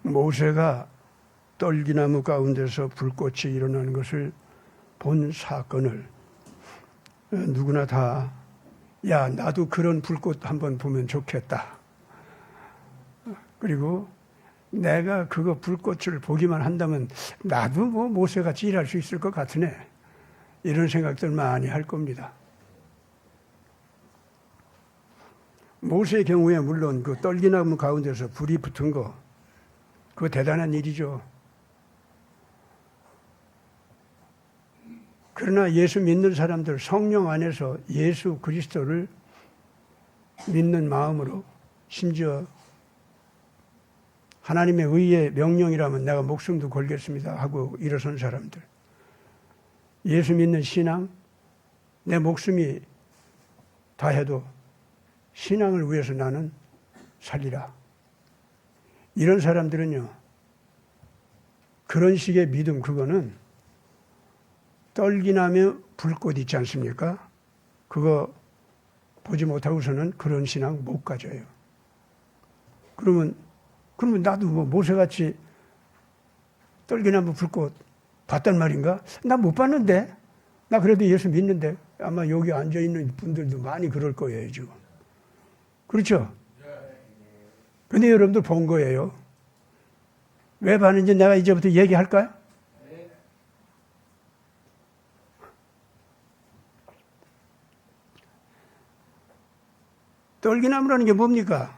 모세가 떨기나무 가운데서 불꽃이 일어나는 것을 본 사건을 누구나 다, 야, 나도 그런 불꽃 한번 보면 좋겠다. 그리고 내가 그거 불꽃을 보기만 한다면 나도 뭐 모세같이 일할 수 있을 것 같으네. 이런 생각들 많이 할 겁니다. 모세의 경우에 물론 그 떨기나무 가운데서 불이 붙은 거, 그거 대단한 일이죠. 그러나 예수 믿는 사람들, 성령 안에서 예수 그리스도를 믿는 마음으로, 심지어 하나님의 의의 명령이라면 내가 목숨도 걸겠습니다 하고 일어선 사람들, 예수 믿는 신앙, 내 목숨이 다해도 신앙을 위해서 나는 살리라. 이런 사람들은요, 그런 식의 믿음, 그거는 떨기나무 불꽃 있지 않습니까? 그거 보지 못하고서는 그런 신앙 못 가져요. 그러면 나도 뭐 모세같이 떨기나무 불꽃 봤단 말인가? 나 못 봤는데? 나 그래도 예수 믿는데? 아마 여기 앉아있는 분들도 많이 그럴 거예요, 지금. 그렇죠? 근데 여러분들 본 거예요. 왜 봤는지 내가 이제부터 얘기할까요? 떨기나무라는 게 뭡니까?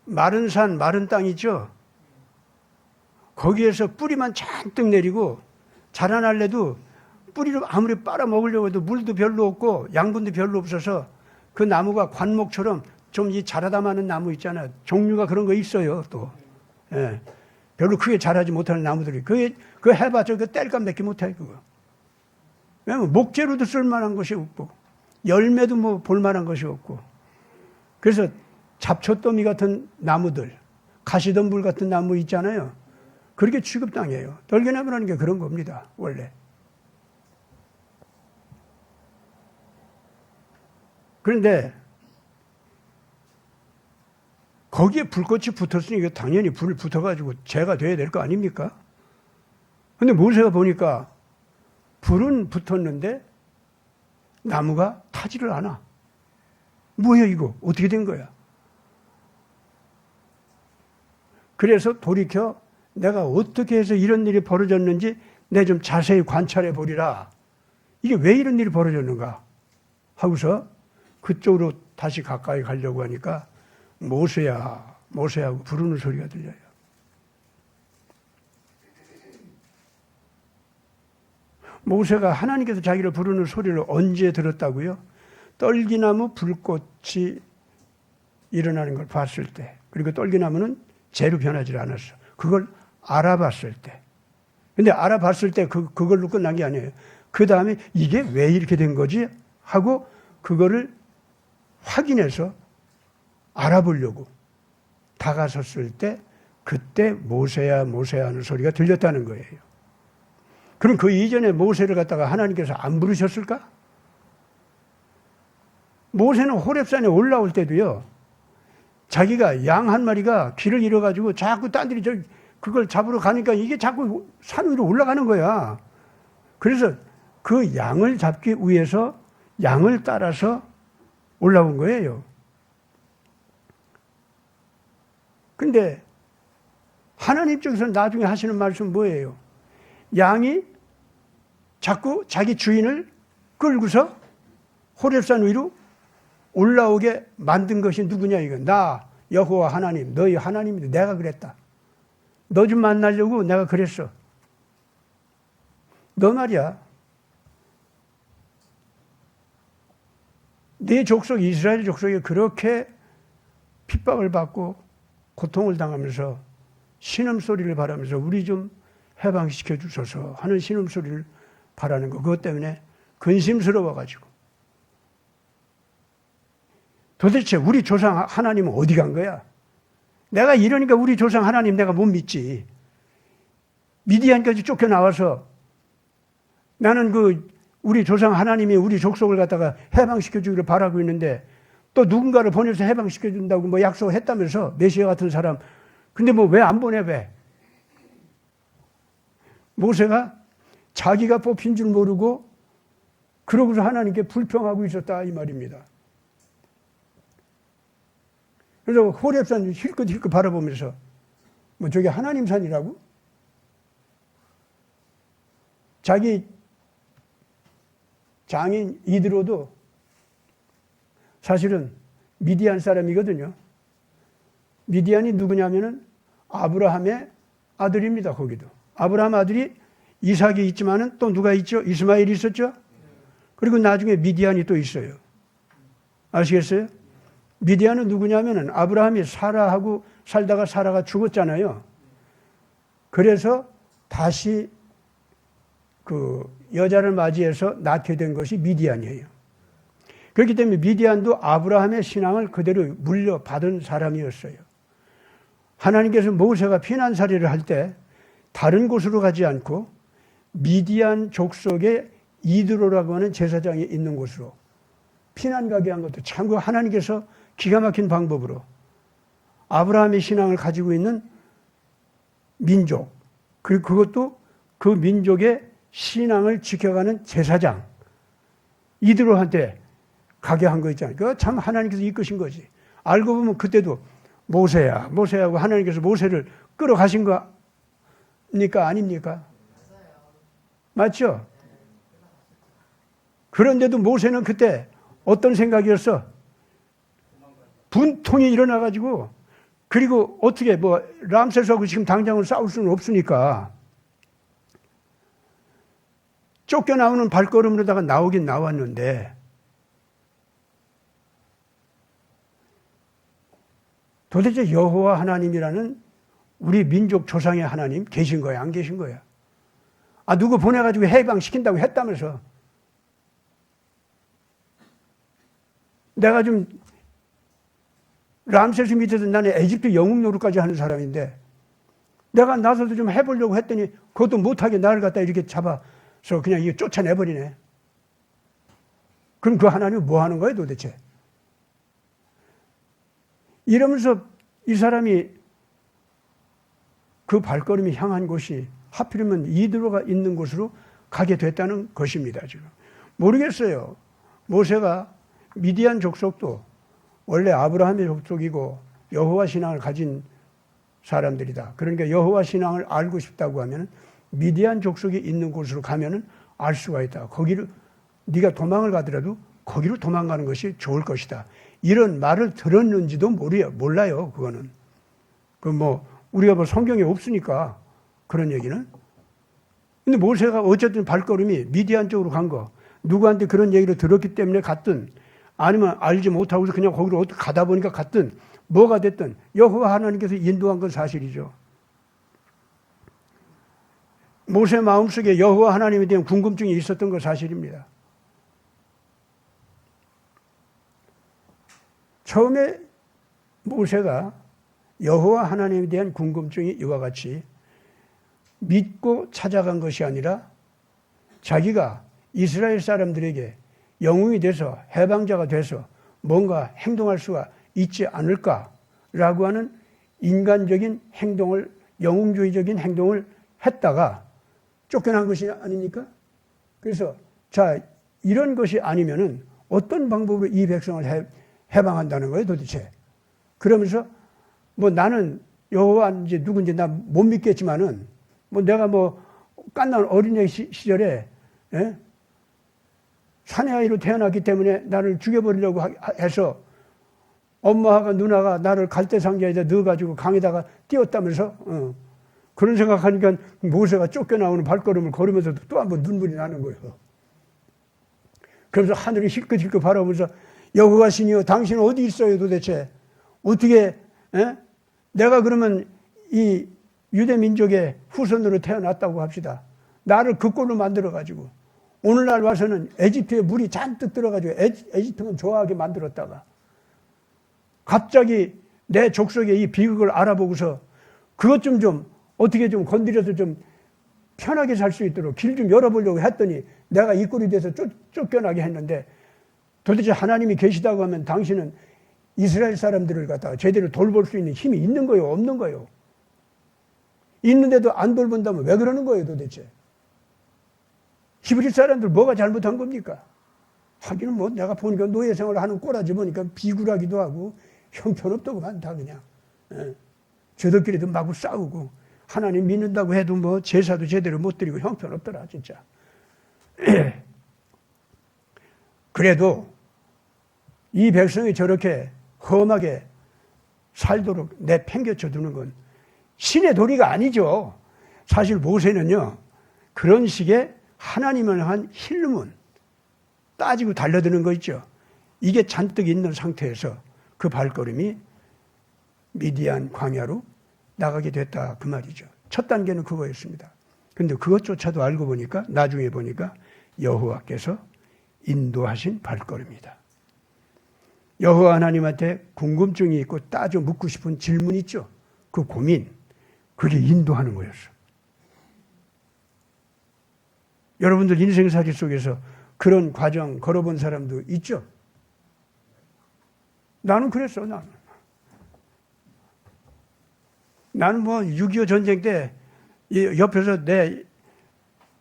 마른 산, 마른 땅 있죠? 거기에서 뿌리만 잔뜩 내리고 자라날래도 뿌리를 아무리 빨아먹으려고 해도 물도 별로 없고 양분도 별로 없어서 그 나무가 관목처럼 좀 이 자라다마는 나무 있잖아요. 종류가 그런 거 있어요, 또. 예. 별로 크게 자라지 못하는 나무들이. 그거 해봤자 그 뗄감 맺기 못해, 그거. 왜냐면 목재로도 쓸만한 것이 없고, 열매도 뭐 볼만한 것이 없고. 그래서 잡초더미 같은 나무들, 가시덤불 같은 나무 있잖아요. 그렇게 취급당해요. 떨기나무라는 게 그런 겁니다, 원래. 그런데 거기에 불꽃이 붙었으니 당연히 불이 붙어가지고 재가 돼야 될 거 아닙니까? 근데 모세가 보니까 불은 붙었는데 나무가 타지를 않아. 뭐야 이거? 어떻게 된 거야? 그래서 돌이켜 내가 어떻게 해서 이런 일이 벌어졌는지 내 좀 자세히 관찰해 보리라. 이게 왜 이런 일이 벌어졌는가 하고서 그쪽으로 다시 가까이 가려고 하니까 모세야, 모세하고 부르는 소리가 들려요. 모세가 하나님께서 자기를 부르는 소리를 언제 들었다고요? 떨기나무 불꽃이 일어나는 걸 봤을 때, 그리고 떨기나무는 재로 변하지 않았어. 그걸 알아봤을 때. 근데 알아봤을 때 그걸로 끝난 게 아니에요. 그 다음에 이게 왜 이렇게 된 거지? 하고 그거를 확인해서 알아보려고 다가섰을 때 그때 모세야 모세야 하는 소리가 들렸다는 거예요. 그럼 그 이전에 모세를 갖다가 하나님께서 안 부르셨을까? 모세는 호렙산에 올라올 때도요, 자기가 양 한 마리가 길을 잃어가지고 자꾸 딴들이 그걸 잡으러 가니까 이게 자꾸 산 위로 올라가는 거야. 그래서 그 양을 잡기 위해서 양을 따라서 올라온 거예요. 근데 하나님 쪽에서는 나중에 하시는 말씀은 뭐예요? 양이 자꾸 자기 주인을 끌고서 호렙산 위로 올라오게 만든 것이 누구냐 이거. 나 여호와 하나님, 너희 하나님인데 내가 그랬다. 너 좀 만나려고 내가 그랬어. 너 말이야. 네 족속 이스라엘 족속이 그렇게 핍박을 받고 고통을 당하면서 신음소리를 바라면서 우리 좀 해방시켜 주소서 하는 신음소리를 바라는 거. 그것 때문에 근심스러워가지고 도대체 우리 조상 하나님은 어디 간 거야? 내가 이러니까 우리 조상 하나님 내가 못 믿지. 미디안까지 쫓겨나와서 나는 우리 조상 하나님이 우리 족속을 갖다가 해방시켜 주기를 바라고 있는데 또 누군가를 보내서 해방시켜준다고 뭐 약속했다면서 메시아 같은 사람. 근데 뭐 왜 안 보내 왜? 모세가 자기가 뽑힌 줄 모르고 그러고서 하나님께 불평하고 있었다 이 말입니다. 그래서 호렙산 힐끗힐끗 바라보면서 뭐 저게 하나님 산이라고? 자기 장인 이드로도 사실은 미디안 사람이거든요. 미디안이 누구냐면은 아브라함의 아들입니다. 거기도 아브라함 아들이 이삭이 있지만은 또 누가 있죠? 이스마엘이 있었죠. 그리고 나중에 미디안이 또 있어요. 아시겠어요? 미디안은 누구냐면은 아브라함이 사라하고 살다가 사라가 죽었잖아요. 그래서 다시 그 여자를 맞이해서 낳게 된 것이 미디안이에요. 그렇기 때문에 미디안도 아브라함의 신앙을 그대로 물려받은 사람이었어요. 하나님께서 모세가 피난살이를 할 때 다른 곳으로 가지 않고 미디안 족속의 이드로라고 하는 제사장이 있는 곳으로 피난 가게 한 것도 참고 하나님께서 기가 막힌 방법으로 아브라함의 신앙을 가지고 있는 민족, 그리고 그것도 그 민족의 신앙을 지켜가는 제사장 이드로한테 가게 한 거 있잖아요. 그거 참 하나님께서 이끄신 거지. 알고 보면 그때도 모세야, 모세하고 하나님께서 모세를 끌어가신 거니까 아닙니까? 맞죠? 그런데도 모세는 그때 어떤 생각이었어? 분통이 일어나가지고, 그리고 어떻게 뭐 람세스하고 지금 당장은 싸울 수는 없으니까 쫓겨나오는 발걸음으로다가 나오긴 나왔는데 도대체 여호와 하나님이라는 우리 민족 조상의 하나님 계신 거야, 안 계신 거야? 아, 누구 보내가지고 해방시킨다고 했다면서. 내가 좀 람세스 밑에서 나는 에집트 영웅 노릇까지 하는 사람인데 내가 나서도 좀 해보려고 했더니 그것도 못하게 나를 갖다 이렇게 잡아서 그냥 이거 쫓아내버리네. 그럼 그 하나님은 뭐 하는 거예요 도대체? 이러면서 이 사람이 그 발걸음이 향한 곳이 하필이면 이드로가 있는 곳으로 가게 됐다는 것입니다. 지금 모르겠어요. 모세가 미디안 족속도 원래 아브라함의 족속이고 여호와 신앙을 가진 사람들이다. 그러니까 여호와 신앙을 알고 싶다고 하면 미디안 족속이 있는 곳으로 가면은 알 수가 있다. 거기를 네가 도망을 가더라도 거기로 도망가는 것이 좋을 것이다. 이런 말을 들었는지도 몰라요. 그거는 그 뭐 우리가 뭐 성경에 없으니까 그런 얘기는. 근데 모세가 어쨌든 발걸음이 미디안 쪽으로 간 거, 누구한테 그런 얘기를 들었기 때문에 갔든 아니면 알지 못하고서 그냥 거기로 어떻게 가다 보니까 갔든 뭐가 됐든 여호와 하나님께서 인도한 건 사실이죠. 모세 마음속에 여호와 하나님에 대한 궁금증이 있었던 건 사실입니다. 처음에 모세가 여호와 하나님에 대한 궁금증이 이와 같이 믿고 찾아간 것이 아니라 자기가 이스라엘 사람들에게 영웅이 돼서 해방자가 돼서 뭔가 행동할 수가 있지 않을까라고 하는 인간적인 행동을, 영웅주의적인 행동을 했다가 쫓겨난 것이 아닙니까? 그래서 자, 이런 것이 아니면은 어떤 방법으로 이 백성을 해방한다는 거예요 도대체? 그러면서 뭐 나는 여호와인지 누군지 나 못 믿겠지만은 뭐 내가 뭐 깐난 어린애 시절에 사내아이로 태어났기 때문에 나를 죽여버리려고 해서 엄마가 누나가 나를 갈대상자에다 넣어가지고 강에다가 띄웠다면서 그런 생각하니까 모세가 쫓겨나오는 발걸음을 걸으면서도 또 한 번 눈물이 나는 거예요. 그러면서 하늘이 힐끗힐끗 바라보면서 여호와 신이여 당신은 어디 있어요 도대체? 어떻게 내가 그러면 이 유대 민족의 후손으로 태어났다고 합시다. 나를 그 꼴로 만들어가지고 오늘날 와서는 에집트에 물이 잔뜩 들어가지고 에집트만 좋아하게 만들었다가 갑자기 내 족속의 이 비극을 알아보고서 그것 좀 어떻게 좀 건드려서 좀 편하게 살 수 있도록 길 좀 열어보려고 했더니 내가 이 꼴이 돼서 쫓겨나게 했는데 도대체 하나님이 계시다고 하면 당신은 이스라엘 사람들을 갖다가 제대로 돌볼 수 있는 힘이 있는 거예요, 없는 거예요? 있는데도 안 돌본다면 왜 그러는 거예요, 도대체? 히브리 사람들 뭐가 잘못한 겁니까? 하기는 뭐 내가 보니까 노예 생활을 하는 꼬라지 보니까 비굴하기도 하고 형편없더구만 다 그냥. 저들끼리도 마구 싸우고 하나님 믿는다고 해도 뭐 제사도 제대로 못 드리고 형편없더라 진짜. 그래도 이 백성이 저렇게 험하게 살도록 내팽개쳐 두는 건 신의 도리가 아니죠. 사실 모세는요, 그런 식의 하나님을 한 힐름은 따지고 달려드는 거 있죠. 이게 잔뜩 있는 상태에서 그 발걸음이 미디안 광야로 나가게 됐다 그 말이죠. 첫 단계는 그거였습니다. 근데 그것조차도 알고 보니까 나중에 보니까 여호와께서 인도하신 발걸음이다. 여호와 하나님한테 궁금증이 있고 따져 묻고 싶은 질문 있죠. 그 고민, 그게 인도하는 거였어. 여러분들 인생살이 속에서 그런 과정 걸어본 사람도 있죠? 나는 그랬어, 나는 뭐 6.25 전쟁 때 옆에서 내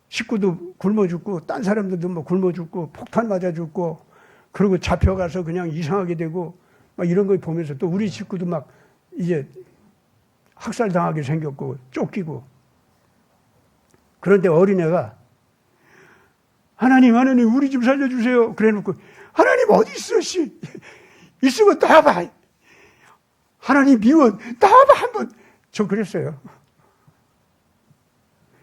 식구도 굶어 죽고 딴 사람들도 뭐 굶어 죽고 폭탄 맞아 죽고 그리고 잡혀가서 그냥 이상하게 되고 막 이런 걸 보면서 또 우리 식구도 막 이제 학살당하게 생겼고 쫓기고. 그런데 어린애가 하나님 우리 좀 살려주세요 그래 놓고 하나님 어디 있어 씨 있으면 나와봐 하나님 미워 나와봐 한번 저 그랬어요.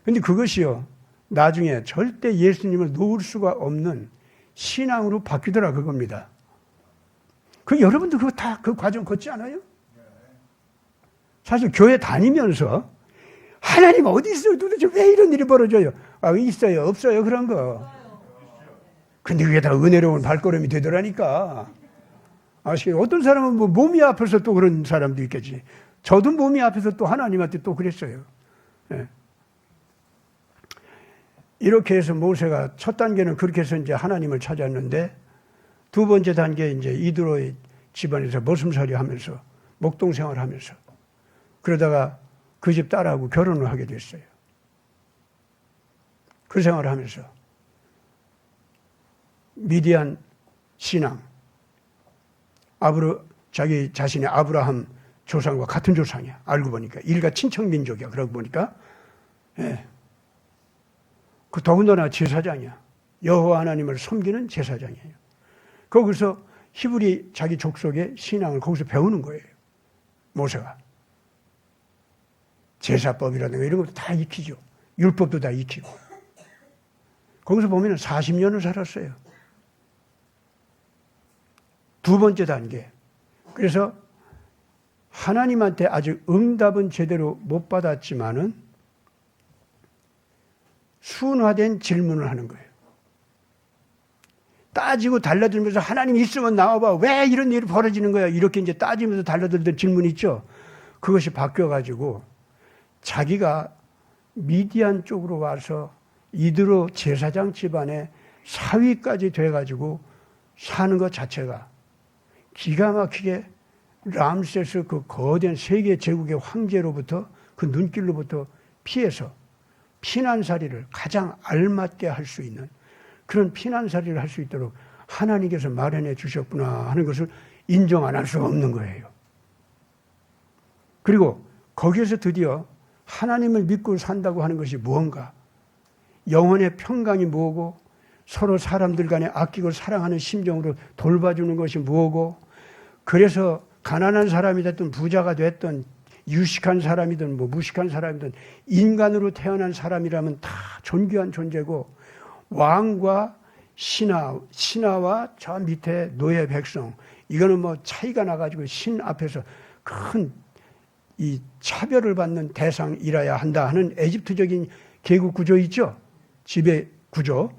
근데 그것이요 나중에 절대 예수님을 놓을 수가 없는 신앙으로 바뀌더라 그겁니다. 그 여러분도 그거 다 그 과정 걷지 않아요? 사실 교회 다니면서 하나님 어디 있어요? 도대체 왜 이런 일이 벌어져요? 아 있어요 없어요 그런 거. 근데 그게 다 은혜로운 발걸음이 되더라니까. 어떤 사람은 뭐 몸이 아파서 또 그런 사람도 있겠지. 저도 몸이 아파서 또 하나님한테 또 그랬어요. 예. 이렇게 해서 모세가 첫 단계는 그렇게 해서 이제 하나님을 찾았는데 두 번째 단계 이제 이드로의 집안에서 머슴살이 하면서 목동 생활하면서 그러다가 그 집 딸하고 결혼을 하게 됐어요. 그 생활을 하면서 미디안 신앙, 자기 자신의 아브라함 조상과 같은 조상이야. 알고 보니까 일가 친척 민족이야. 그러고 보니까 그 더군다나 제사장이야. 여호와 하나님을 섬기는 제사장이에요. 거기서 히브리 자기 족속의 신앙을 거기서 배우는 거예요. 모세가. 제사법이라든가 이런 것도 다 익히죠. 율법도 다 익히고. 거기서 보면 40년을 살았어요. 두 번째 단계. 그래서 하나님한테 아직 응답은 제대로 못 받았지만은 순화된 질문을 하는 거예요. 따지고 달라들면서 하나님 있으면 나와봐. 왜 이런 일이 벌어지는 거야? 이렇게 이제 따지면서 달라들던 질문 있죠. 그것이 바뀌어가지고 자기가 미디안 쪽으로 와서 이드로 제사장 집안의 사위까지 돼가지고 사는 것 자체가 기가 막히게 람세스 그 거대한 세계 제국의 황제로부터 그 눈길로부터 피해서 피난살이를 가장 알맞게 할 수 있는 그런 피난살이를 할 수 있도록 하나님께서 마련해 주셨구나 하는 것을 인정 안 할 수가 없는 거예요. 그리고 거기에서 드디어 하나님을 믿고 산다고 하는 것이 무언가, 영혼의 평강이 뭐고 서로 사람들 간에 아끼고 사랑하는 심정으로 돌봐주는 것이 뭐고, 그래서 가난한 사람이 됐든 부자가 됐든 유식한 사람이든 뭐 무식한 사람이든 인간으로 태어난 사람이라면 다 존귀한 존재고, 왕과 신하와 저 밑에 노예 백성, 이거는 뭐 차이가 나가지고 신 앞에서 큰 이 차별을 받는 대상이라야 한다 하는 에집트적인 계급 구조 있죠? 지배 구조.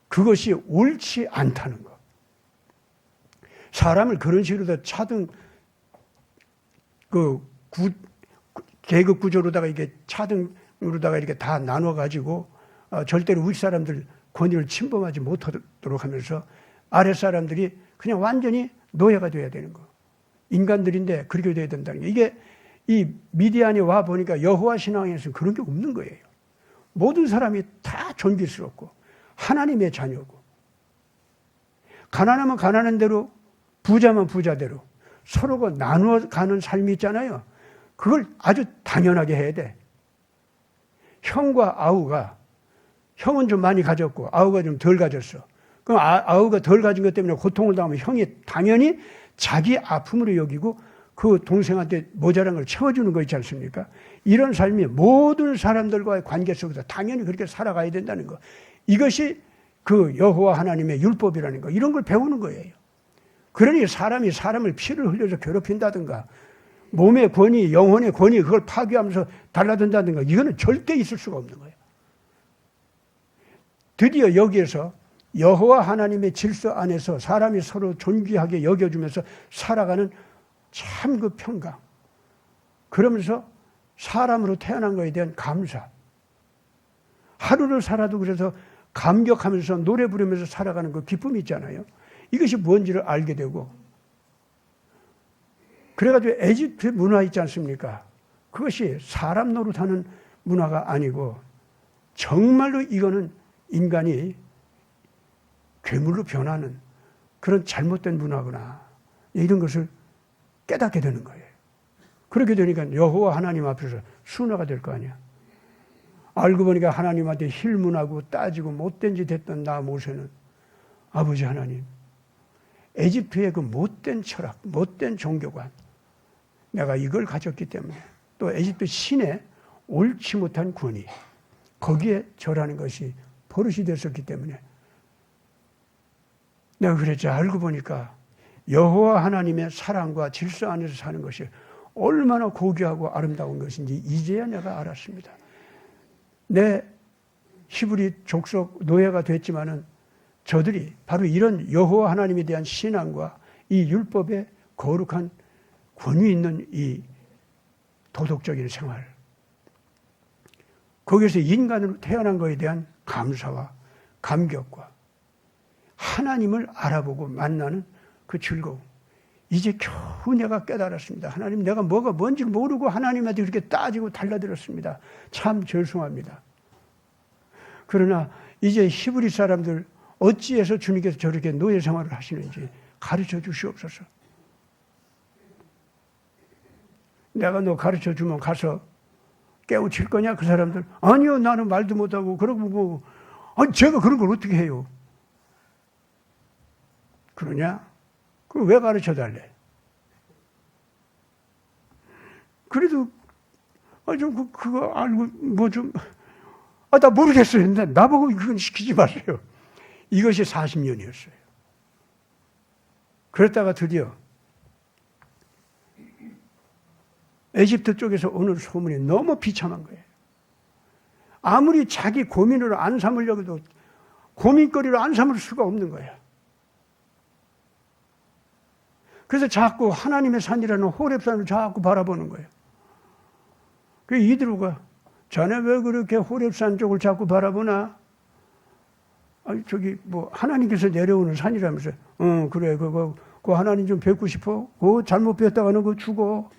그것이 옳지 않다는 것. 사람을 그런 식으로 차등 계급 구조로다가 이게 차등으로다가 이렇게 다 나눠가지고 절대로 우리 사람들 권위를 침범하지 못하도록 하면서 아랫사람들이 그냥 완전히 노예가 돼야 되는 거. 인간들인데 그렇게 돼야 된다는 게. 이게 이 미디안에 와 보니까 여호와 신앙에서는 그런 게 없는 거예요. 모든 사람이 다 존귀스럽고 하나님의 자녀고, 가난하면 가난한 대로, 부자면 부자대로 서로가 나누어 가는 삶이 있잖아요. 그걸 아주 당연하게 해야 돼. 형과 아우가, 형은 좀 많이 가졌고 아우가 좀 덜 가졌어. 그럼 아우가 덜 가진 것 때문에 고통을 당하면 형이 당연히 자기 아픔으로 여기고 그 동생한테 모자란 걸 채워주는 거 있지 않습니까? 이런 삶이 모든 사람들과의 관계 속에서 당연히 그렇게 살아가야 된다는 거. 이것이 그 여호와 하나님의 율법이라는 거. 이런 걸 배우는 거예요. 그러니 사람이 사람을 피를 흘려서 괴롭힌다든가 몸의 권위, 영혼의 권위 그걸 파괴하면서 달라든다든가 이거는 절대 있을 수가 없는 거예요. 드디어 여기에서 여호와 하나님의 질서 안에서 사람이 서로 존귀하게 여겨주면서 살아가는 참 그 평강. 그러면서 사람으로 태어난 것에 대한 감사. 하루를 살아도 그래서 감격하면서 노래 부르면서 살아가는 그 기쁨이 있잖아요. 이것이 뭔지를 알게 되고. 그래가지고 에집트 문화 있지 않습니까? 그것이 사람 노릇하는 문화가 아니고 정말로 이거는 인간이 괴물로 변하는 그런 잘못된 문화구나. 이런 것을 깨닫게 되는 거예요. 그렇게 되니까 여호와 하나님 앞에서 순화가 될 거 아니야. 알고 보니까 하나님한테 힐문하고 따지고 못된 짓 했던 나 모세는 아버지 하나님, 에집트의 그 못된 철학, 못된 종교관, 내가 이걸 가졌기 때문에 또 에집트 신의 옳지 못한 권위, 거기에 절하는 것이 버릇이 됐었기 때문에 내가 그랬죠. 알고 보니까 여호와 하나님의 사랑과 질서 안에서 사는 것이 얼마나 고귀하고 아름다운 것인지 이제야 내가 알았습니다. 내 히브리 족속 노예가 됐지만은 저들이 바로 이런 여호와 하나님에 대한 신앙과 이 율법의 거룩한 권위 있는 이 도덕적인 생활, 거기에서 인간으로 태어난 것에 대한 감사와 감격과 하나님을 알아보고 만나는 그 즐거움. 이제 겨우 내가 깨달았습니다. 하나님, 내가 뭐가 뭔지 모르고 하나님한테 그렇게 따지고 달라들었습니다. 참 죄송합니다. 그러나 이제 히브리 사람들 어찌해서 주님께서 저렇게 노예 생활을 하시는지 가르쳐 주시옵소서. 내가 너 가르쳐 주면 가서 깨우칠 거냐 그 사람들? 아니요, 나는 말도 못하고 그러고 뭐 아니 제가 그런 걸 어떻게 해요? 그러냐? 그럼 왜 가르쳐 달래? 그래도 좀 그거 알고 뭐 좀 나 모르겠어요. 근데 나보고 그건 시키지 마세요. 이것이 40년이었어요. 그랬다가 드디어 에집트 쪽에서 오는 소문이 너무 비참한 거예요. 아무리 자기 고민으로 안 삼으려고 해도 고민거리로 안 삼을 수가 없는 거예요. 그래서 자꾸 하나님의 산이라는 호렙산을 자꾸 바라보는 거예요. 그 이드로가 자네 왜 그렇게 호렙산 쪽을 자꾸 바라보나? 아니 저기 뭐 하나님께서 내려오는 산이라면서. 그래 그거 하나님 좀 뵙고 싶어? 그거 잘못 뵙다가는 그거 죽어.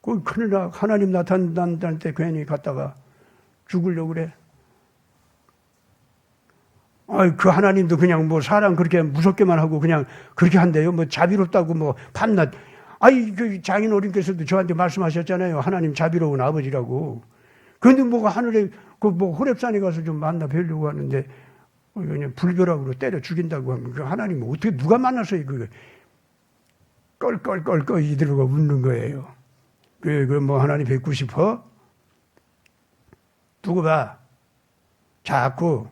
그 큰일 나. 하나님 나타날 때 괜히 갔다가 죽으려고 그래. 그 하나님도 그냥 뭐 사람 그렇게 무섭게만 하고 그냥 그렇게 한대요. 뭐 자비롭다고 뭐 밤낮. 그 장인어른께서도 저한테 말씀하셨잖아요. 하나님 자비로운 아버지라고. 그런데 뭐가 하늘에 그 뭐 호렙산에 가서 좀 만나 뵈려고 하는데 그냥 불벼락으로 때려 죽인다고 하면 그 하나님 어떻게 누가 만나서 그 껄껄껄껄 이들고 웃는 거예요. 그 뭐 하나님 뵙고 싶어? 두고 봐. 자꾸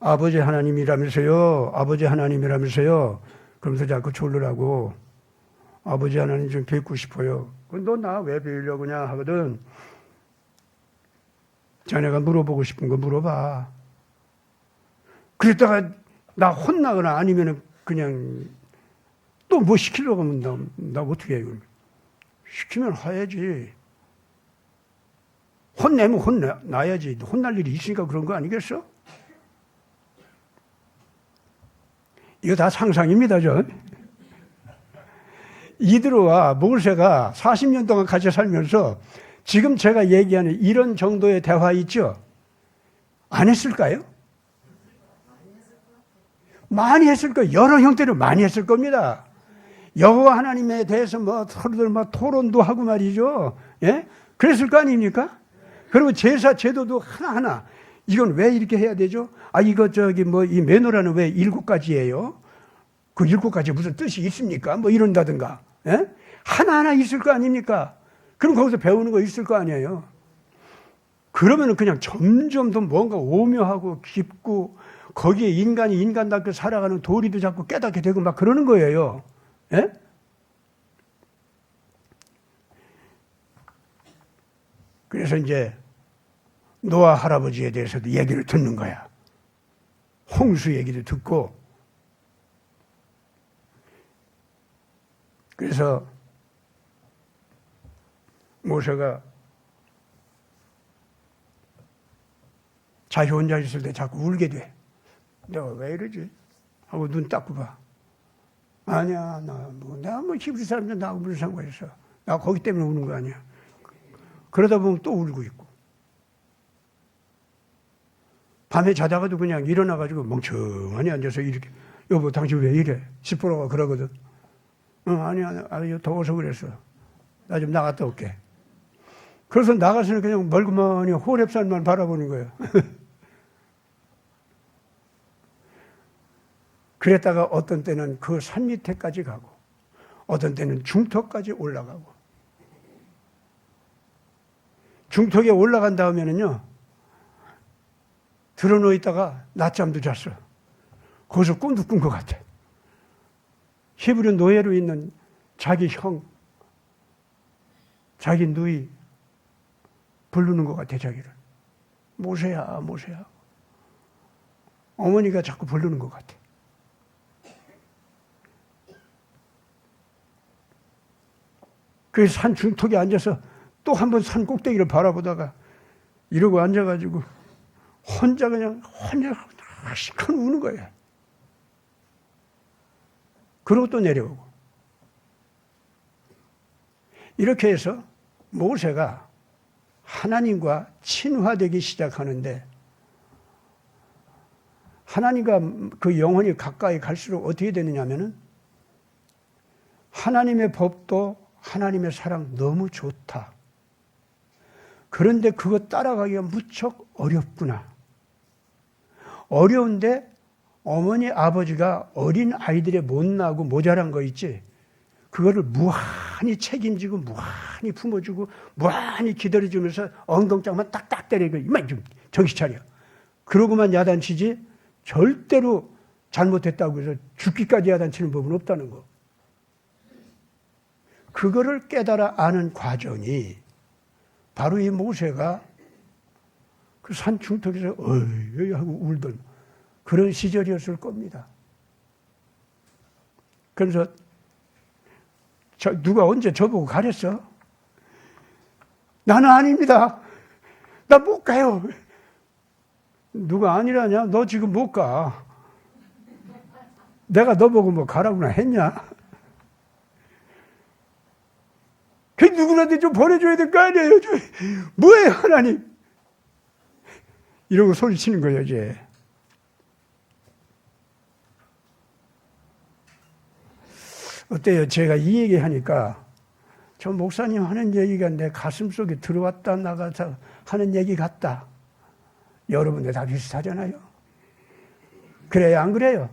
아버지 하나님이라면서요. 아버지 하나님이라면서요. 그러면서 자꾸 졸르라고. 아버지 하나님 좀 뵙고 싶어요. 너 나 왜 뵈려고 그냥 하거든. 자네가 물어보고 싶은 거 물어봐. 그랬다가 나 혼나거나 아니면은 그냥 또 뭐 시키려고 하면 나 어떻게 해요? 시키면 해야지. 혼내면 혼나야지. 혼날 일이 있으니까 그런 거 아니겠어? 이거 다 상상입니다, 이드로와 모세가 40년 동안 같이 살면서 지금 제가 얘기하는 이런 정도의 대화 있죠? 안 했을까요? 많이 했을 거예요. 여러 형태로 많이 했을 겁니다. 여호와 하나님에 대해서 서로들 토론도 하고 말이죠. 예? 그랬을 거 아닙니까? 그리고 제사 제도도 하나하나 이건 왜 이렇게 해야 되죠? 이거 이 매너라는 왜 7가지예요? 그 7가지 무슨 뜻이 있습니까? 이런다든가. 예? 하나하나 있을 거 아닙니까? 그럼 거기서 배우는 거 있을 거 아니에요? 그러면은 그냥 점점 더 뭔가 오묘하고 깊고 거기에 인간이 인간답게 살아가는 도리도 자꾸 깨닫게 되고 막 그러는 거예요. 예? 그래서 이제 노아 할아버지에 대해서도 얘기를 듣는 거야. 홍수 얘기도 듣고. 그래서 모세가 자기 혼자 있을 때 자꾸 울게 돼. 내가 왜 이러지? 하고 눈 닦고 봐. 아니야, 내가 히브리 사람들 나하고 무슨 상관 있어? 나 거기 때문에 우는 거 아니야. 그러다 보면 또 울고 있고. 밤에 자다가도 그냥 일어나가지고 멍청하니 앉아서 이렇게, 여보, 당신 왜 이래? 시퍼러가 그러거든. 아니야, 더워서 그랬어. 나 좀 나갔다 올게. 그래서 나가서는 그냥 멀구머니 호렙산만 바라보는 거예요. 그랬다가 어떤 때는 그 산 밑에까지 가고, 어떤 때는 중턱까지 올라가고. 중턱에 올라간 다음에는요, 드러누워 있다가 낮잠도 잤어. 거기서 꿈도 꾼 것 같아. 히브리 노예로 있는 자기 형, 자기 누이 부르는 것 같아, 자기를. 모세야, 모세야. 어머니가 자꾸 부르는 것 같아. 그 산 중턱에 앉아서 또 한 번 산 꼭대기를 바라보다가 이러고 앉아가지고 혼자 시큰 우는 거야. 그러고 또 내려오고. 이렇게 해서 모세가 하나님과 친화되기 시작하는데, 하나님과 그 영혼이 가까이 갈수록 어떻게 되느냐면은 하나님의 법도 하나님의 사랑 너무 좋다. 그런데 그거 따라가기가 무척 어렵구나. 어려운데 어머니 아버지가 어린 아이들의 못나고 모자란 거 있지, 그거를 무한히 책임지고 무한히 품어주고 무한히 기다려주면서 엉덩짝만 딱딱 때리고 이만 좀 정신 차려. 그러고만 야단치지 절대로 잘못했다고 해서 죽기까지 야단치는 법은 없다는 거. 그거를 깨달아 아는 과정이 바로 이 모세가 그 산 중턱에서 어이 하고 울던 그런 시절이었을 겁니다. 그래서 누가 언제 저보고 가랬어? 나는 아닙니다. 나 못 가요. 누가 아니라냐? 너 지금 못 가. 내가 너 보고 가라고나 했냐? 그 누구라도 좀 보내줘야 될 거 아니에요? 뭐예요, 하나님? 이러고 소리치는 거예요, 이제. 어때요? 제가 이 얘기 하니까 저 목사님 하는 얘기가 내 가슴 속에 들어왔다 나가서 하는 얘기 같다. 여러분들 다 비슷하잖아요. 그래요, 안 그래요?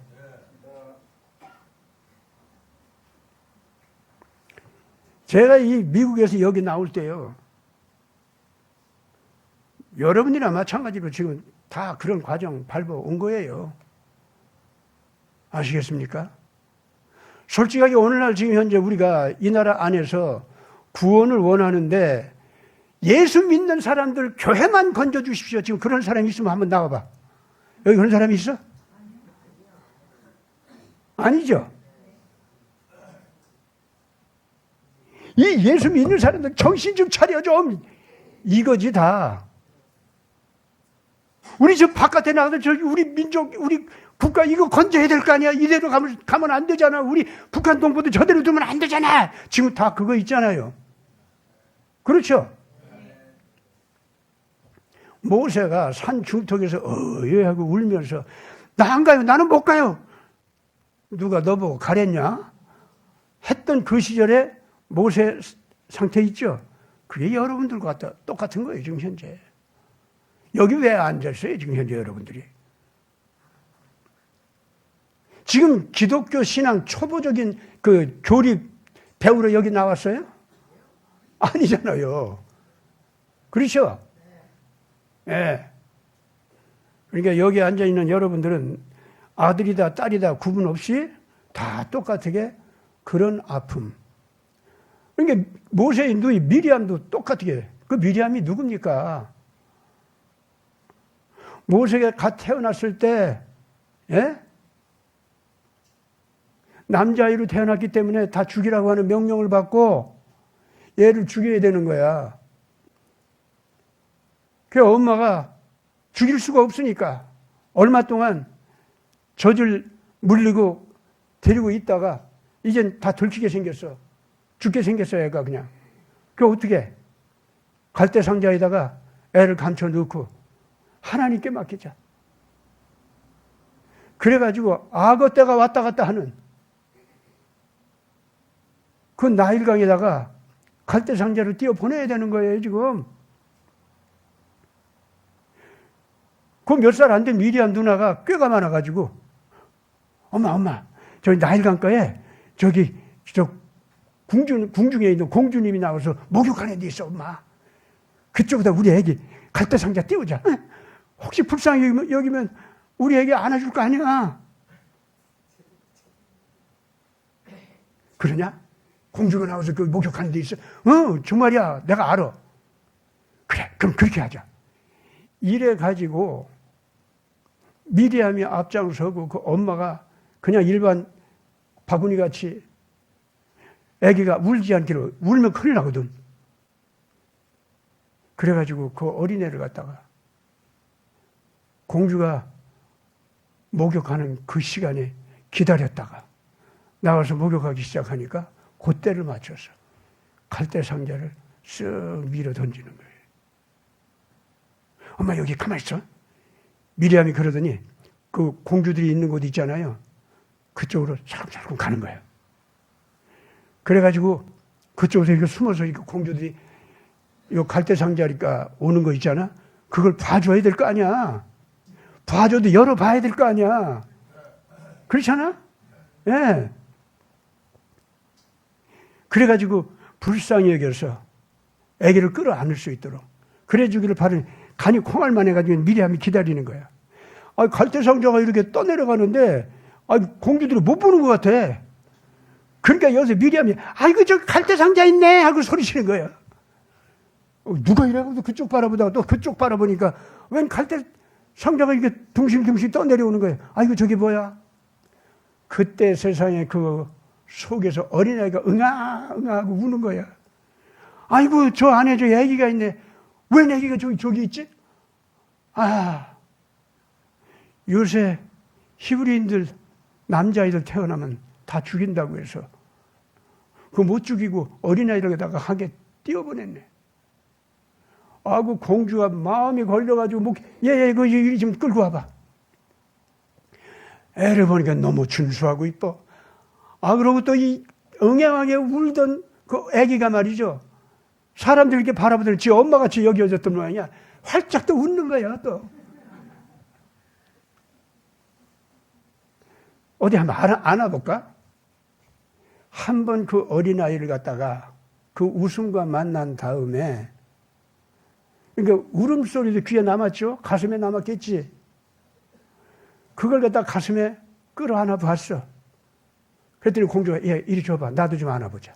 제가 이 미국에서 여기 나올 때요, 여러분이나 마찬가지로 지금 다 그런 과정 밟아온 거예요. 아시겠습니까? 솔직하게 오늘날 지금 현재 우리가 이 나라 안에서 구원을 원하는데 예수 믿는 사람들 교회만 건져주십시오. 지금 그런 사람이 있으면 한번 나와봐. 여기 그런 사람이 있어? 아니죠? 이 예수 믿는 사람들 정신 좀 차려 좀. 이거지 다. 우리 저 바깥에 나가서 저기 우리 민족, 우리 국가 이거 건져야 될 거 아니야. 이대로 가면 안 되잖아. 우리 북한 동포도 저대로 두면 안 되잖아. 지금 다 그거 있잖아요. 그렇죠? 모세가 산 중턱에서 하고 울면서 나 안 가요. 나는 못 가요. 누가 너보고 가랬냐? 했던 그 시절에 모세 상태 있죠? 그게 여러분들과 똑같은 거예요. 지금 현재. 여기 왜 앉았어요? 지금 현재 여러분들이. 지금 기독교 신앙 초보적인 그 조립 배우러 여기 나왔어요? 아니잖아요. 그렇죠? 예. 네. 그러니까 여기 앉아있는 여러분들은 아들이다 딸이다 구분 없이 다 똑같게 그런 아픔. 그러니까 모세의 누이 미리암도 똑같게. 그 미리암이 누굽니까? 모세가 갓 태어났을 때, 예? 남자아이로 태어났기 때문에 다 죽이라고 하는 명령을 받고 얘를 죽여야 되는 거야. 그 엄마가 죽일 수가 없으니까 얼마 동안 젖을 물리고 데리고 있다가 이젠 다 들키게 생겼어. 죽게 생겼어, 애가 그냥. 그 어떻게? 갈대 상자에다가 애를 감춰 넣고 하나님께 맡기자. 그래가지고 악어 때가 왔다 갔다 하는 그 나일강에다가 갈대 상자를 띄워 보내야 되는 거예요, 지금. 그 몇 살 안 된 미리암 누나가 꾀가 많아가지고, 엄마, 저기 나일강 거에 저기 저 궁중에 있는 공주님이 나와서 목욕하는 데 있어, 엄마. 그쪽에다 우리 애기 갈대 상자 띄우자. 혹시 불쌍히 여기면 우리 애기 안아줄 거 아니야? 그러냐? 공주가 나와서 그 목욕하는 데 있어. 정말이야. 내가 알아. 그래, 그럼 그렇게 하자. 이래 가지고 미리암이 앞장서고 그 엄마가 그냥 일반 바구니 같이 아기가 울지 않기로, 울면 큰일 나거든. 그래가지고 그 어린애를 갖다가 공주가 목욕하는 그 시간에 기다렸다가 나와서 목욕하기 시작하니까 그때를 맞춰서 갈대 상자를 쓱 밀어 던지는 거예요. 엄마 여기 가만히 있어. 미리암이 그러더니 그 공주들이 있는 곳 있잖아요. 그쪽으로 살금살금 가는 거예요. 그래가지고 그쪽에서 이렇게 숨어서 이렇게 공주들이 요 갈대 상자니까 오는 거 있잖아. 그걸 봐줘야 될 거 아니야. 봐줘도 열어봐야 될 거 아니야. 그렇잖아? 예. 네. 그래가지고 불쌍히 여겨서 아기를 끌어안을 수 있도록 그래 주기를 바라니 간이 콩알만 해가지고 미리암이 기다리는 거야. 갈대 상자가 이렇게 떠내려가는데 공주들이 못 보는 것 같아. 그러니까 여기서 미리암이 아이고 저 갈대 상자 있네 하고 소리치는 거야. 누가 이래가지고 그쪽 바라보다가 또 그쪽 바라보니까 웬 갈대 상자가 이렇게 둥실둥실 떠내려오는 거야. 아이고 저게 뭐야? 그때 세상에 그 속에서 어린아이가 응아하고 우는 거야. 아이고 저 안에 저 애기가 있네. 왜 애기가 저기 있지? 요새 히브리인들 남자아이들 태어나면 다 죽인다고 해서 그 못 죽이고 어린아이들에다가 하게 띄워보냈네. 그 공주가 마음이 걸려가지고 얘 그 이리 좀 끌고 와봐. 애를 보니까 너무 준수하고 이뻐. 그러고 또 이 응애하게 울던 그 애기가 말이죠. 사람들 이렇게 바라보더니 지 엄마같이 여겨졌던 모양이야. 활짝 또 웃는 거야, 또. 어디 한번 안아볼까? 한번 그 어린아이를 갖다가 그 웃음과 만난 다음에, 그러니까 울음소리도 귀에 남았죠? 가슴에 남았겠지? 그걸 갖다 가슴에 끌어안아 봤어. 그랬더니 공주가 이리 줘봐. 나도 좀 안아보자.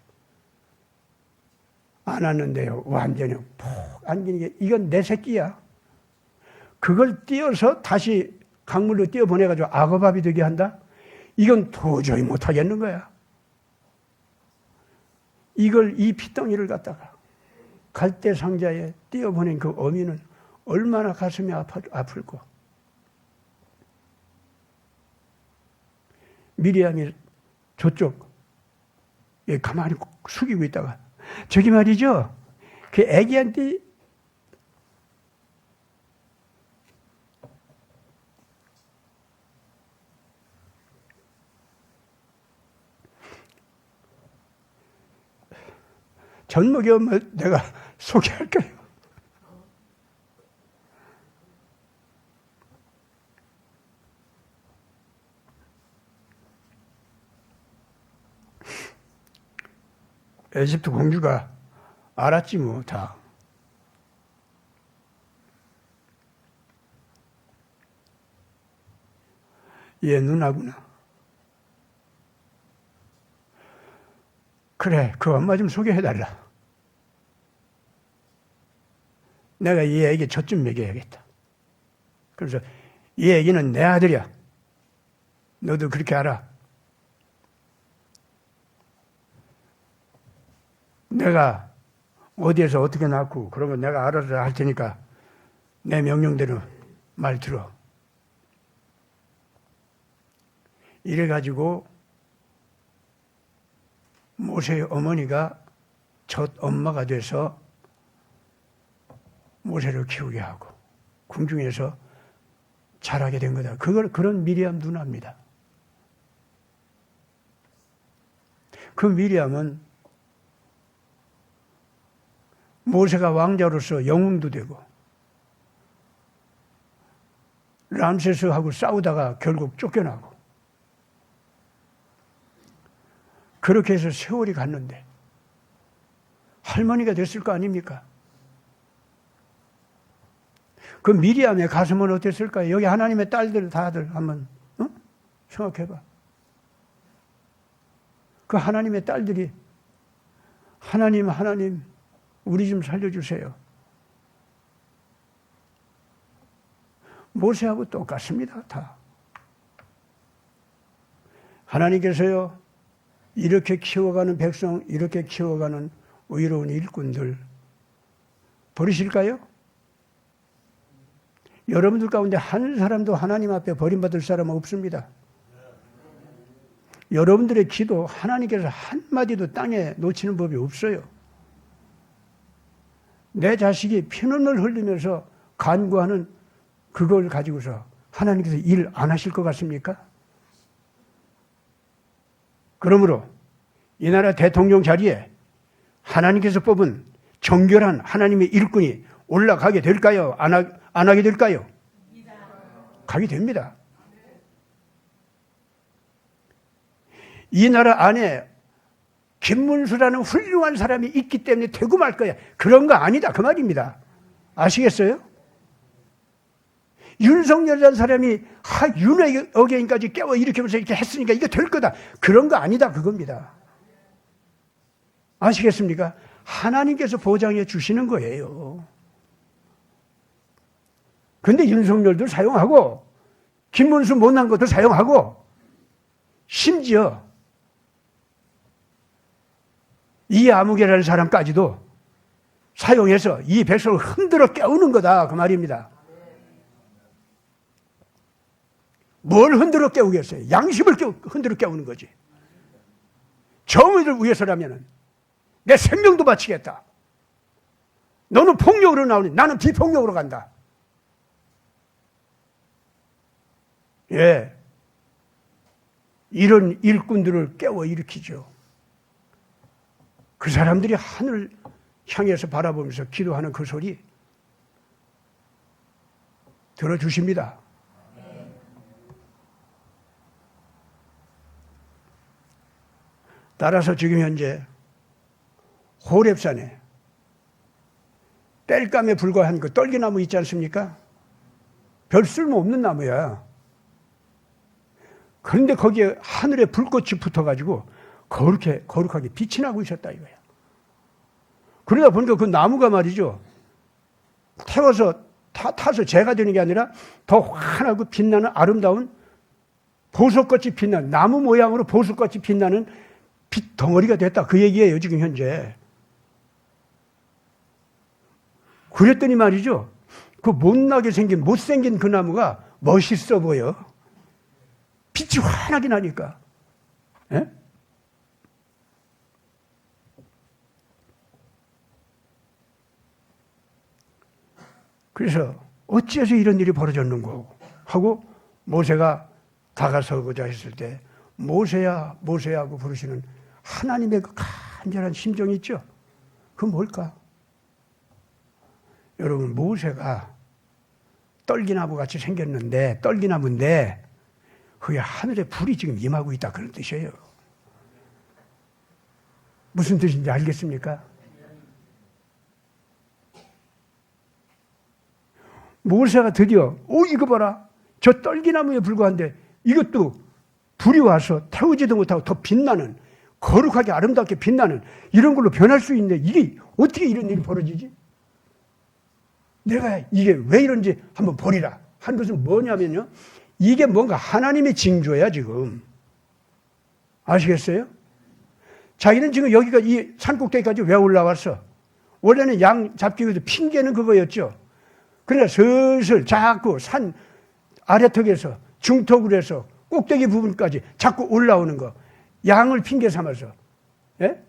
안았는데요. 완전히 푹 안기는 게 이건 내 새끼야. 그걸 띄어서 다시 강물로 띄어보내가지고 악어밥이 되게 한다? 이건 도저히 못하겠는 거야. 이 피덩이를 갖다가 갈대 상자에 띄어보낸 그 어미는 얼마나 가슴이 아플고 미리암이 저쪽 가만히 숙이고 있다가 저기 말이죠. 그 애기한테 젖먹이 엄마 내가 소개할까요? 에집트 공주가 알았지 뭐 다. 얘 누나구나. 그래, 그 엄마 좀 소개해달라. 내가 이 애기 젖 좀 먹여야겠다. 그래서 이 애기는 내 아들이야. 너도 그렇게 알아. 내가 어디에서 어떻게 낳고 그런 건 내가 알아서 할 테니까 내 명령대로 말 들어. 이래가지고 모세의 어머니가 첫 엄마가 돼서 모세를 키우게 하고 궁중에서 자라게 된 거다. 그런 미리암 누나입니다. 그 미리암은 모세가 왕자로서 영웅도 되고 람세스하고 싸우다가 결국 쫓겨나고 그렇게 해서 세월이 갔는데 할머니가 됐을 거 아닙니까? 그 미리암의 가슴은 어땠을까요? 여기 하나님의 딸들 다들 한번 생각해봐. 그 하나님의 딸들이 하나님 우리 좀 살려주세요. 모세하고 똑같습니다. 다. 하나님께서요. 이렇게 키워가는 백성, 이렇게 키워가는 의로운 일꾼들 버리실까요? 여러분들 가운데 한 사람도 하나님 앞에 버림받을 사람은 없습니다. 여러분들의 기도 하나님께서 한마디도 땅에 놓치는 법이 없어요. 내 자식이 피눈물 흘리면서 간구하는 그걸 가지고서 하나님께서 일 안 하실 것 같습니까? 그러므로 이 나라 대통령 자리에 하나님께서 뽑은 정결한 하나님의 일꾼이 올라가게 될까요? 안 하게 될까요? 가게 됩니다. 이 나라 안에 김문수라는 훌륭한 사람이 있기 때문에 되고 말 거야. 그런 거 아니다. 그 말입니다. 아시겠어요? 윤석열이라는 사람이 윤회 어게인까지 깨워 일으키면서 이렇게 했으니까 이게 될 거다. 그런 거 아니다. 그겁니다. 아시겠습니까? 하나님께서 보장해 주시는 거예요. 근데 윤석열도 사용하고 김문수 못난 것도 사용하고 심지어 이 아무개라는 사람까지도 사용해서 이 백성을 흔들어 깨우는 거다. 그 말입니다. 뭘 흔들어 깨우겠어요? 양심을 흔들어 깨우는 거지. 정의를 위해서라면 내 생명도 바치겠다. 너는 폭력으로 나오니 나는 비폭력으로 간다. 예. 이런 일꾼들을 깨워 일으키죠. 그 사람들이 하늘 향해서 바라보면서 기도하는 그 소리 들어주십니다. 따라서 지금 현재 호렙산에 땔감에 불과한 그 떨기나무 있지 않습니까? 별 쓸모없는 나무야. 그런데 거기에 하늘에 불꽃이 붙어가지고 거룩하게 빛이 나고 있었다 이거야. 그러다 보니까 그 나무가 말이죠. 태워서 타서 재가 되는 게 아니라 더 환하고 빛나는 아름다운 보석같이 빛나는 나무 모양으로 보석같이 빛나는 빛 덩어리가 됐다. 그 얘기예요 지금 현재. 그랬더니 말이죠. 그 못생긴 그 나무가 멋있어 보여. 빛이 환하게 나니까. 예? 그래서 어찌해서 이런 일이 벌어졌는고 하고 모세가 다가서고자 했을 때 모세야 모세야 하고 부르시는 하나님의 그 간절한 심정이 있죠. 그건 뭘까? 여러분, 모세가 떨기나무 같이 생겼는데, 떨기나무인데 그게 하늘에 불이 지금 임하고 있다, 그런 뜻이에요. 무슨 뜻인지 알겠습니까? 모세가 드디어 이거 봐라, 저 떨기나무에 불과한데 이것도 불이 와서 태우지도 못하고 더 빛나는, 거룩하게 아름답게 빛나는 이런 걸로 변할 수 있는데 이게 어떻게 이런 일이 벌어지지? 내가 이게 왜 이런지 한번 보리라 한 것은 뭐냐면요, 이게 뭔가 하나님의 징조야 지금. 아시겠어요? 자기는 지금 여기가 이 산꼭대기까지 왜 올라왔어? 원래는 양 잡기 위해서 핑계는 그거였죠. 그러나 슬슬 자꾸 산 아래턱에서 중턱으로 해서 꼭대기 부분까지 자꾸 올라오는 거, 양을 핑계 삼아서. 예?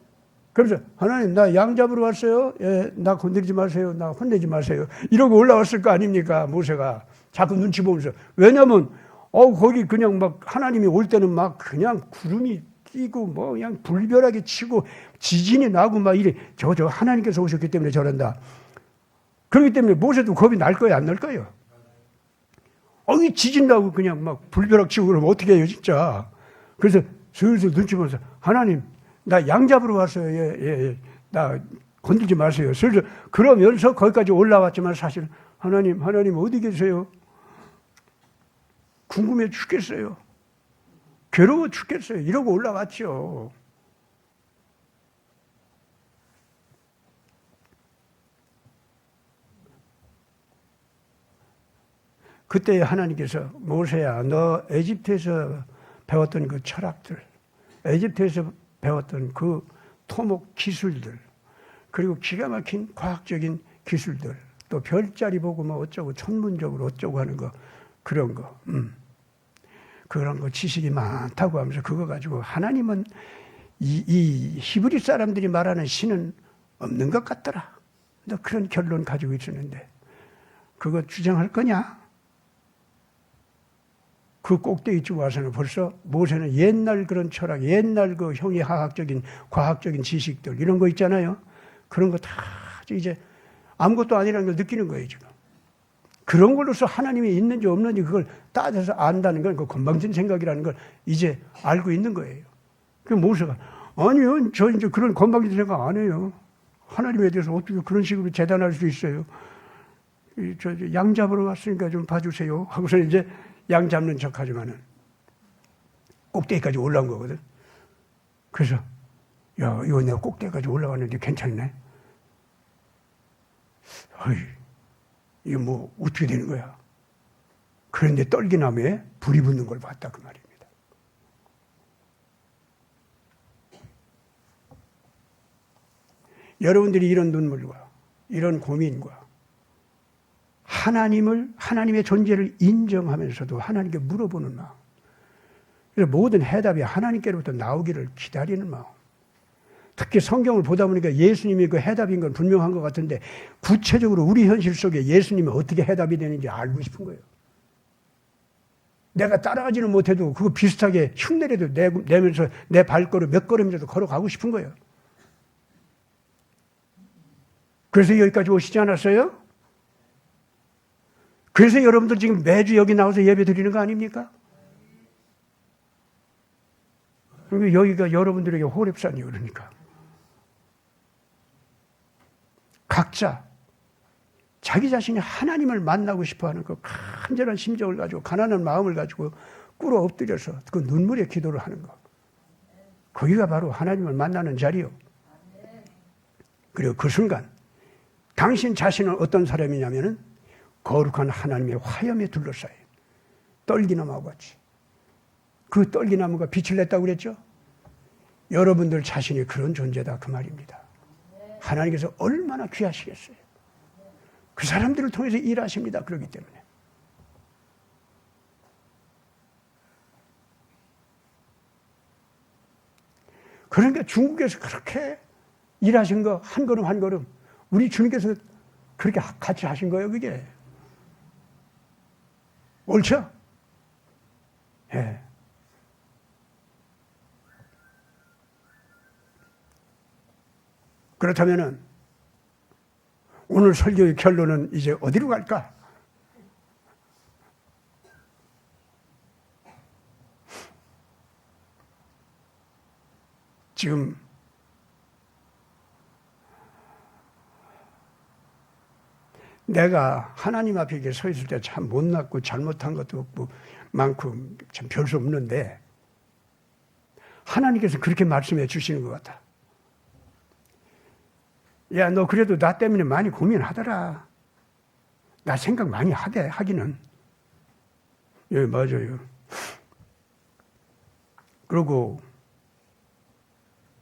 그러면서 하나님, 나 양 잡으러 왔어요. 예, 나 건드리지 마세요. 나 혼내지 마세요. 이러고 올라왔을 거 아닙니까? 모세가 자꾸 눈치 보면서. 왜냐면 거기 그냥 막 하나님이 올 때는 막 그냥 구름이 끼고 뭐 그냥 불벼락이 치고 지진이 나고 막 이래. 저 하나님께서 오셨기 때문에 저런다. 그렇기 때문에 모세도 겁이 날 거예요, 안 날 거예요? 이 지진 나고 그냥 막 불벼락 치고 그러면 어떻게 해요, 진짜. 그래서 슬슬 눈치 보면서 하나님, 나 양 잡으러 왔어요. 예. 나 건들지 마세요. 슬슬 그러면서 거기까지 올라왔지만 사실 하나님 어디 계세요? 궁금해 죽겠어요. 괴로워 죽겠어요. 이러고 올라왔죠. 그때 하나님께서 모세야, 너 에집트에서 배웠던 그 철학들, 에집트에서 배웠던 그 토목 기술들, 그리고 기가 막힌 과학적인 기술들, 또 별자리 보고 뭐 어쩌고 천문적으로 어쩌고 하는 거, 그런 거, 그런 거 지식이 많다고 하면서 그거 가지고 하나님은 이 히브리 사람들이 말하는 신은 없는 것 같더라. 너 그런 결론 가지고 있었는데 그거 주장할 거냐? 그 꼭대기쯤 와서는 벌써 모세는 옛날 그런 철학, 옛날 그 형이하학적인 과학적인 지식들 이런 거 있잖아요. 그런 거 다 이제 아무것도 아니라는 걸 느끼는 거예요, 지금. 그런 걸로서 하나님이 있는지 없는지 그걸 따져서 안다는 건 그 건방진 생각이라는 걸 이제 알고 있는 거예요. 그 모세가 아니요, 저 이제 그런 건방진 생각 안 해요. 하나님에 대해서 어떻게 그런 식으로 재단할 수 있어요? 저 양 잡으러 왔으니까 좀 봐주세요. 하고서 이제 양 잡는 척 하지만은 꼭대기까지 올라온 거거든. 그래서 야, 이거 내가 꼭대기까지 올라왔는데 괜찮네. 이거 뭐 어떻게 되는 거야? 그런데 떨기나무에 불이 붙는 걸 봤다, 그 말입니다. 여러분들이 이런 눈물과 이런 고민과 하나님의 존재를 인정하면서도 하나님께 물어보는 마음. 그래서 모든 해답이 하나님께로부터 나오기를 기다리는 마음. 특히 성경을 보다 보니까 예수님이 그 해답인 건 분명한 것 같은데 구체적으로 우리 현실 속에 예수님이 어떻게 해답이 되는지 알고 싶은 거예요. 내가 따라가지는 못해도 그거 비슷하게 흉내라도 내면서 내 발걸음 몇 걸음이라도 걸어가고 싶은 거예요. 그래서 여기까지 오시지 않았어요? 그래서 여러분들 지금 매주 여기 나와서 예배 드리는 거 아닙니까? 여기가 여러분들에게 호렙산이에요, 그러니까. 각자 자기 자신이 하나님을 만나고 싶어하는 그 간절한 심정을 가지고 가난한 마음을 가지고 꿇어 엎드려서 그 눈물의 기도를 하는 거. 거기가 바로 하나님을 만나는 자리요. 그리고 그 순간 당신 자신은 어떤 사람이냐면은 거룩한 하나님의 화염에 둘러싸인 떨기나무와 같이. 그 떨기나무가 빛을 냈다고 그랬죠? 여러분들 자신이 그런 존재다, 그 말입니다. 하나님께서 얼마나 귀하시겠어요. 그 사람들을 통해서 일하십니다. 그렇기 때문에. 그러니까 중국에서 그렇게 일하신 거 한 걸음 한 걸음 우리 주님께서 그렇게 같이 하신 거예요, 그게. 옳죠? 예. 그렇다면은 오늘 설교의 결론은 이제 어디로 갈까? 지금 내가 하나님 앞에 이렇게 서 있을 때 참 못났고 잘못한 것도 없고 많고 참 별 수 없는데 하나님께서 그렇게 말씀해 주시는 것 같아. 야, 너 그래도 나 때문에 많이 고민하더라. 나 생각 많이 하기는. 예, 맞아요. 그리고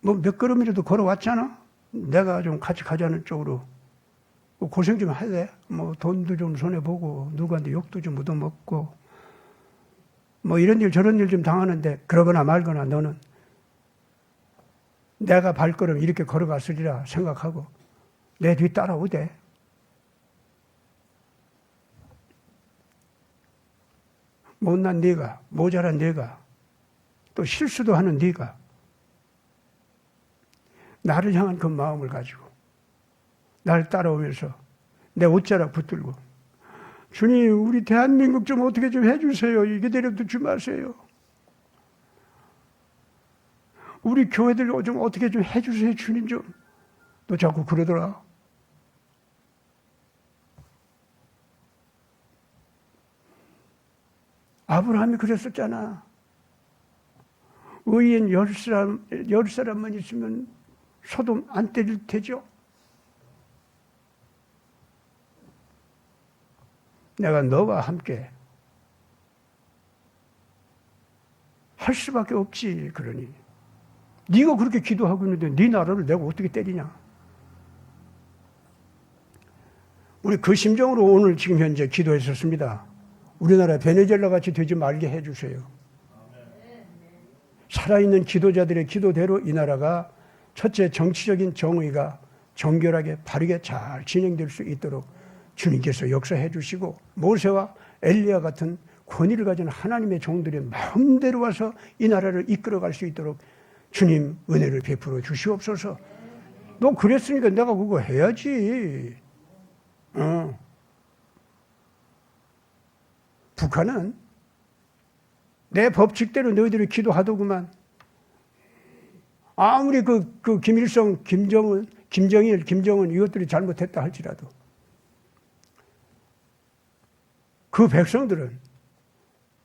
뭐 몇 걸음이라도 걸어왔잖아. 내가 좀 같이 가자는 쪽으로. 고생 좀 해야 돼. 뭐 돈도 좀 손해보고 누구한테 욕도 좀 얻어먹고 뭐 이런 일 저런 일 좀 당하는데 그러거나 말거나 너는 내가 발걸음 이렇게 걸어갔으리라 생각하고 내 뒤 따라오되 못난 네가 모자란 네가 또 실수도 하는 네가 나를 향한 그 마음을 가지고 날 따라오면서 내 옷자락 붙들고 주님 우리 대한민국 좀 어떻게 좀 해주세요. 이게 내려두지 마세요. 우리 교회들 좀 어떻게 좀 해주세요. 주님 좀. 너 자꾸 그러더라. 아브라함이 그랬었잖아. 의인 10사람만 있으면 소돔 안 때릴 테죠. 내가 너와 함께 할 수밖에 없지. 그러니 네가 그렇게 기도하고 있는데 네 나라를 내가 어떻게 때리냐. 우리 그 심정으로 오늘 지금 현재 기도했었습니다. 우리나라 베네수엘라 같이 되지 말게 해주세요. 살아있는 기도자들의 기도대로 이 나라가 첫째 정치적인 정의가 정결하게 바르게 잘 진행될 수 있도록 주님께서 역사해 주시고 모세와 엘리야 같은 권위를 가진 하나님의 종들의 마음대로 와서 이 나라를 이끌어갈 수 있도록 주님 은혜를 베풀어 주시옵소서. 너 그랬으니까 내가 그거 해야지. 북한은 내 법칙대로 너희들이 기도하더구만. 아무리 그 김일성, 김정은, 김정일, 김정은 이것들이 잘못했다 할지라도 그 백성들은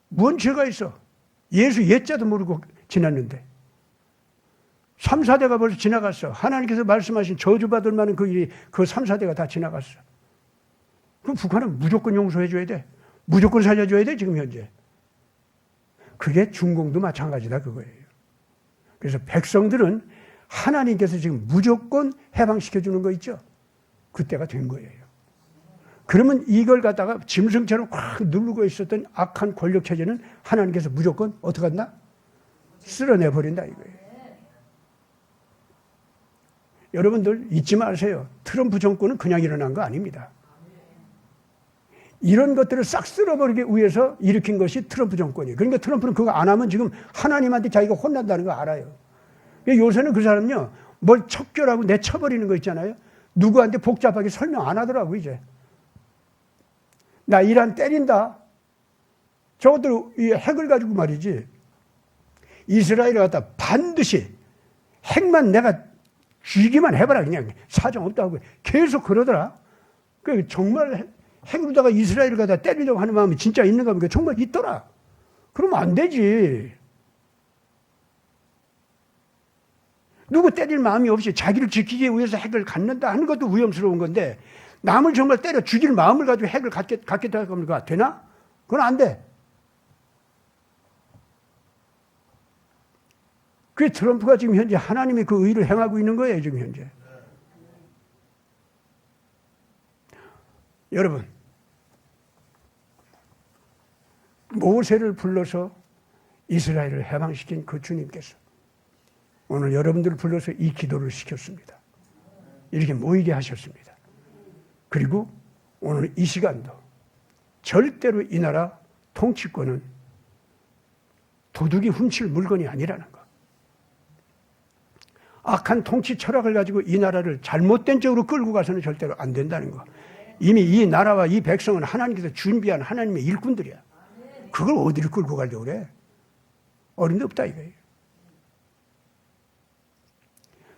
뭔 죄가 있어? 예수 옛자도 모르고 지났는데 3, 4대가 벌써 지나갔어. 하나님께서 말씀하신 저주받을 만한 그 3, 4대가 다 지나갔어. 그럼 북한은 무조건 용서해 줘야 돼. 무조건 살려줘야 돼 지금 현재. 그게 중공도 마찬가지다 그거예요. 그래서 백성들은 하나님께서 지금 무조건 해방시켜 주는 거 있죠. 그때가 된 거예요. 그러면 이걸 갖다가 짐승처럼 확 누르고 있었던 악한 권력체제는 하나님께서 무조건 어떻게 한다? 쓸어내버린다 이거예요. 여러분들 잊지 마세요. 트럼프 정권은 그냥 일어난 거 아닙니다. 이런 것들을 싹 쓸어버리기 위해서 일으킨 것이 트럼프 정권이에요. 그러니까 트럼프는 그거 안 하면 지금 하나님한테 자기가 혼난다는 거 알아요. 요새는 그 사람은요, 뭘 척결하고 내쳐버리는 거 있잖아요. 누구한테 복잡하게 설명 안 하더라고, 이제. 나 이란 때린다. 저것들 이 핵을 가지고 말이지. 이스라엘을 갖다 반드시 핵만 내가 쥐기만 해봐라. 그냥 사정 없다고 계속 그러더라. 그 정말 핵으로다가 이스라엘을 갖다 때리려고 하는 마음이 진짜 있는가 보니까 정말 있더라. 그러면 안 되지. 누구 때릴 마음이 없이 자기를 지키기 위해서 핵을 갖는다 하는 것도 위험스러운 건데 남을 정말 때려 죽일 마음을 가지고 핵을 갖겠다 하면 되나? 그건 안 돼. 그게 트럼프가 지금 현재 하나님의 그 의를 행하고 있는 거예요, 지금 현재. 여러분, 모세를 불러서 이스라엘을 해방시킨 그 주님께서 오늘 여러분들을 불러서 이 기도를 시켰습니다. 이렇게 모이게 하셨습니다. 그리고 오늘 이 시간도 절대로 이 나라 통치권은 도둑이 훔칠 물건이 아니라는 것. 악한 통치 철학을 가지고 이 나라를 잘못된 쪽으로 끌고 가서는 절대로 안 된다는 것. 이미 이 나라와 이 백성은 하나님께서 준비한 하나님의 일꾼들이야. 그걸 어디로 끌고 가려고 그래? 어림도 없다 이거예요.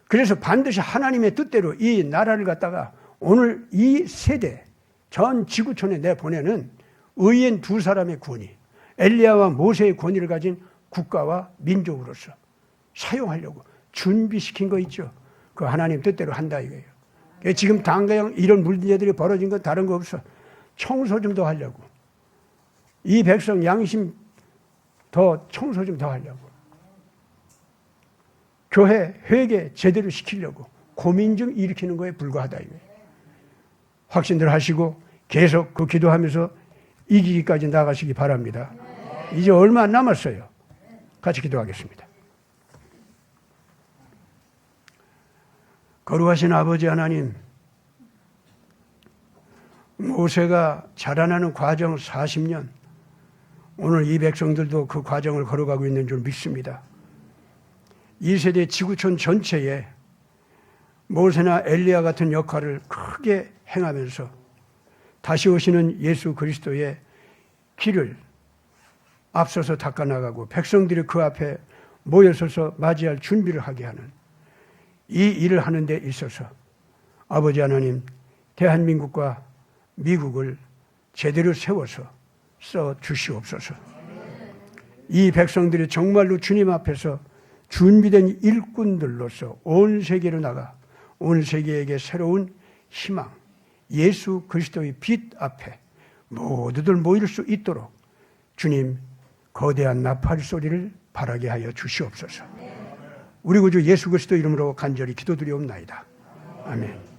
그래서 반드시 하나님의 뜻대로 이 나라를 갖다가 오늘 이 세대 전 지구촌에 내보내는 의인 두 사람의 권위, 엘리야와 모세의 권위를 가진 국가와 민족으로서 사용하려고 준비시킨 거 있죠. 그 하나님 뜻대로 한다 이거예요. 지금 당장 이런 문제들이 벌어진 건 다른 거 없어. 청소 좀 더 하려고. 이 백성 양심 더 청소 좀 더 하려고. 교회 회개 제대로 시키려고 고민 좀 일으키는 거에 불과하다 이거예요. 확신들 하시고 계속 그 기도하면서 이기기까지 나가시기 바랍니다. 이제 얼마 안 남았어요. 같이 기도하겠습니다. 거룩하신 아버지 하나님, 모세가 자라나는 과정 40년, 오늘 이 백성들도 그 과정을 걸어가고 있는 줄 믿습니다. 이 세대 지구촌 전체에 모세나 엘리야 같은 역할을 크게 행하면서 다시 오시는 예수 그리스도의 길을 앞서서 닦아나가고 백성들이 그 앞에 모여서서 맞이할 준비를 하게 하는 이 일을 하는 데 있어서 아버지 하나님, 대한민국과 미국을 제대로 세워서 써 주시옵소서. 이 백성들이 정말로 주님 앞에서 준비된 일꾼들로서 온 세계로 나가 온 세계에게 새로운 희망, 예수 그리스도의 빛 앞에 모두들 모일 수 있도록 주님 거대한 나팔 소리를 바라게 하여 주시옵소서. 우리 구주 예수 그리스도 이름으로 간절히 기도드리옵나이다. 아멘.